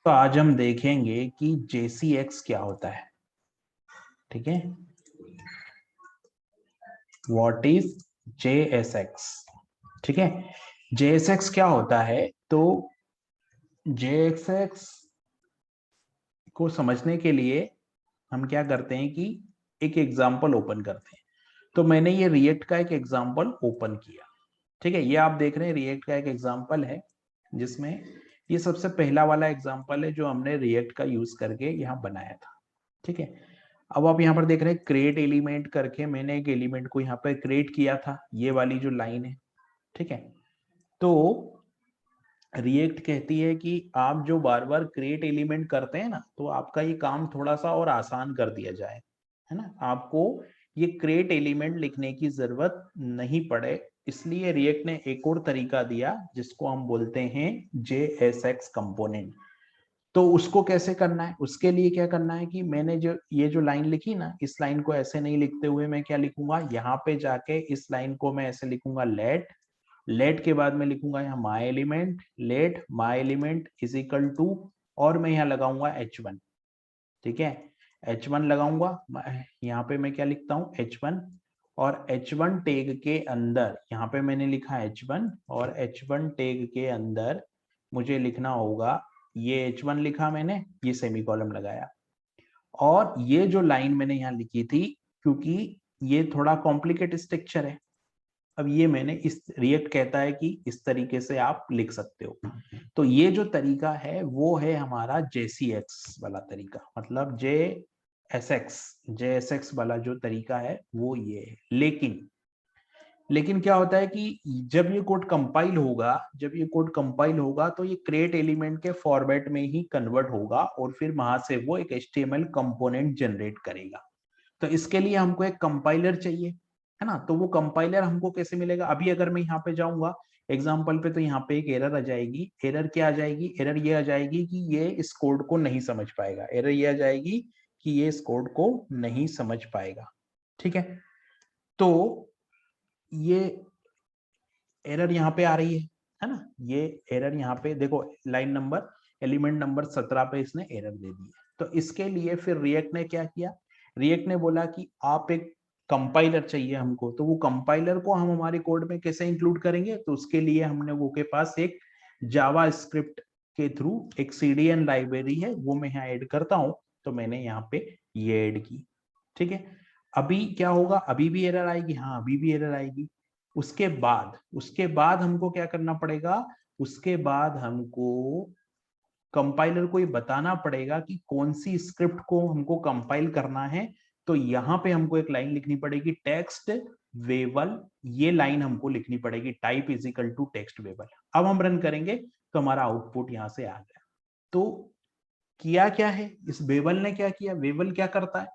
तो आज हम देखेंगे कि JCX क्या होता है। ठीक है, व्हाट इज JSX। ठीक है, JSX क्या होता है। तो JSX को समझने के लिए हम क्या करते हैं कि एक एग्जांपल ओपन करते हैं। तो मैंने ये रिएक्ट का एक एग्जांपल ओपन किया। ठीक है, ये आप देख रहे हैं रिएक्ट का एक एग्जांपल है, जिसमें ये सबसे पहला वाला एग्जांपल है जो हमने रिएक्ट का यूज करके यहाँ बनाया था। ठीक है, अब आप यहाँ पर देख रहे हैं क्रिएट एलिमेंट करके मैंने एक एलिमेंट को यहाँ पर क्रिएट किया था, ये वाली जो लाइन है। ठीक है, तो रिएक्ट कहती है कि आप जो बार बार क्रिएट एलिमेंट करते हैं ना, तो आपका ये काम थोड़ा सा और आसान कर दिया जाए, है ना। आपको ये क्रिएट एलिमेंट लिखने की जरूरत नहीं पड़े, इसलिए रिएक्ट ने एक और तरीका दिया जिसको हम बोलते हैं JSX कंपोनेंट। तो उसको कैसे करना है, उसके लिए क्या करना है कि मैंने जो ये जो लाइन लिखी ना, इस लाइन को ऐसे नहीं लिखते हुए मैं क्या लिखूंगा, यहाँ पे जाके इस लाइन को मैं ऐसे लिखूंगा लेट के बाद में लिखूंगा यहाँ my element, let my element is equal to, और मैं यहाँ लगाऊंगा H1। ठीक है, H1 लगाऊंगा, यहाँ पे मैं क्या लिखता हूँ H1, और H1 टैग के अंदर यहाँ पे मैंने लिखा H1, और H1 टैग के अंदर मुझे लिखना होगा, ये H1 लिखा मैंने, ये सेमीकोलन लगाया। और ये जो लाइन मैंने यहाँ लिखी थी, क्योंकि ये थोड़ा कॉम्प्लिकेट स्ट्रक्चर है, अब ये मैंने इस रिएक्ट कहता है कि इस तरीके से आप लिख सकते हो। तो ये जो तरीका है वो है हमारा JCX वाला तरीका, मतलब JSX वाला जो तरीका है वो ये है। लेकिन क्या होता है कि जब ये कोड कंपाइल होगा तो ये क्रिएट एलिमेंट के फॉर्मेट में ही कन्वर्ट होगा, और फिर वहां से वो एक HTML कंपोनेंट जनरेट करेगा। तो इसके लिए हमको एक कंपाइलर चाहिए, है ना। तो वो कंपाइलर हमको कैसे मिलेगा, अभी अगर मैं यहाँ पे जाऊंगा एग्जाम्पल पे, तो यहाँ पे एक एरर आ जाएगी। एरर क्या आ जाएगी, एरर ये आ जाएगी कि ये इस कोड को नहीं समझ पाएगा। एरर ये आ जाएगी कि ये इस कोड को नहीं समझ पाएगा। ठीक है, तो ये एरर यहाँ पे आ रही है ना। ये एरर यहाँ पे देखो, लाइन नंबर एलिमेंट नंबर 17 पे इसने एरर दे दी है। तो इसके लिए फिर रिएक्ट ने क्या किया, रिएक्ट ने बोला कि आप एक कंपाइलर चाहिए हमको। तो वो कंपाइलर को हम हमारे कोड में कैसे इंक्लूड करेंगे, तो उसके लिए हमने वो के पास एक जावा स्क्रिप्ट के थ्रू एक CDN लाइब्रेरी है, वो मैं यहाँ ऐड करता हूँ। तो मैंने यहाँ पे ये ऐड की। ठीक है, अभी क्या होगा, अभी भी एरर आएगी, हाँ अभी भी एरर आएगी। उसके बाद हमको क्या करना पड़ेगा, उसके बाद हमको कंपाइलर को ये बताना पड़ेगा कि कौन सी स्क्रिप्ट को हमको कंपाइल करना है। तो यहाँ पे हमको एक लाइन लिखनी पड़ेगी, टेक्स्ट वेबल, ये लाइन हमको लिखनी पड़ेगी, type is equal to text वेबल। अब हम रन करेंगे तो हमारा आउटपुट यहाँ से आ गया। तो किया क्या है, इस बेबल ने क्या किया, बेबल क्या करता है,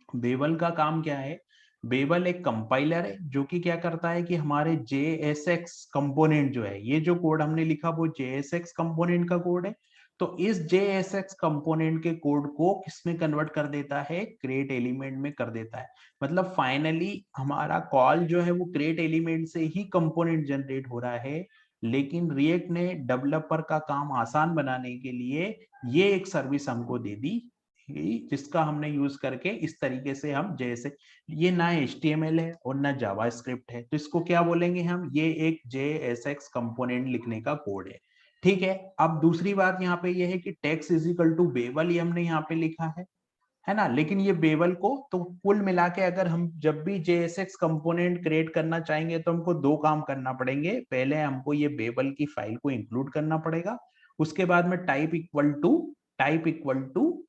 बेबल का काम क्या है, बेबल एक कंपाइलर है जो कि क्या करता है कि हमारे JSX कंपोनेंट जो है, ये जो कोड हमने लिखा वो JSX कंपोनेंट का कोड है। तो इस JSX कंपोनेंट के कोड को किसमें कन्वर्ट कर देता है, क्रिएट एलिमेंट में कर देता है। मतलब फाइनली हमारा कॉल जो है वो क्रिएट एलिमेंट से ही कंपोनेंट जनरेट हो रहा है। लेकिन रिएक्ट ने डेवलपर का काम आसान बनाने के लिए ये एक सर्विस हमको दे दी, जिसका हमने यूज करके इस तरीके से हम, जैसे ये ना HTML है और ना जावास्क्रिप्ट है, तो इसको क्या बोलेंगे हम, ये एक JSX कंपोनेंट लिखने का कोड है। ठीक है, अब दूसरी बात यहाँ पे ये है कि text is equal to babel, ये हमने यहाँ पे लिखा है ना। लेकिन ये बेबल को तो कुल मिला के अगर हम जब भी JSX कंपोनेंट क्रिएट करना चाहेंगे तो हमको दो काम करना पड़ेंगे। पहले हमको ये बेबल की फाइल को इंक्लूड करना पड़ेगा, उसके बाद में टाइप इक्वल टू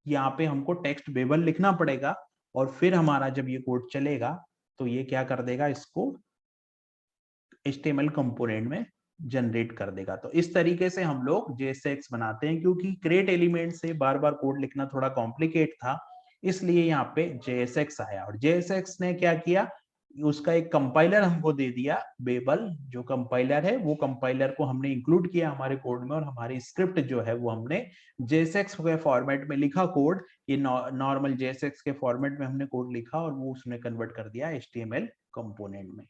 यहाँ पे हमको टेक्स्ट बेबल लिखना पड़ेगा, और फिर हमारा जब ये कोड चलेगा तो ये क्या कर देगा, इसको HTML कंपोनेंट में जनरेट कर देगा। तो इस तरीके से हम लोग JSX बनाते हैं, क्योंकि क्रिएट एलिमेंट से बार बार कोड लिखना थोड़ा कॉम्प्लिकेट था, इसलिए यहाँ पे JSX आया। और JSX ने क्या किया, उसका एक कंपाइलर हमको दे दिया, बेबल जो कंपाइलर है, वो कंपाइलर को हमने इंक्लूड किया हमारे कोड में, और हमारी स्क्रिप्ट जो है वो हमने JSX के फॉर्मेट में लिखा कोड, ये नॉर्मल JSX के फॉर्मेट में हमने कोड लिखा और वो उसने कन्वर्ट कर दिया HTML कंपोनेंट में।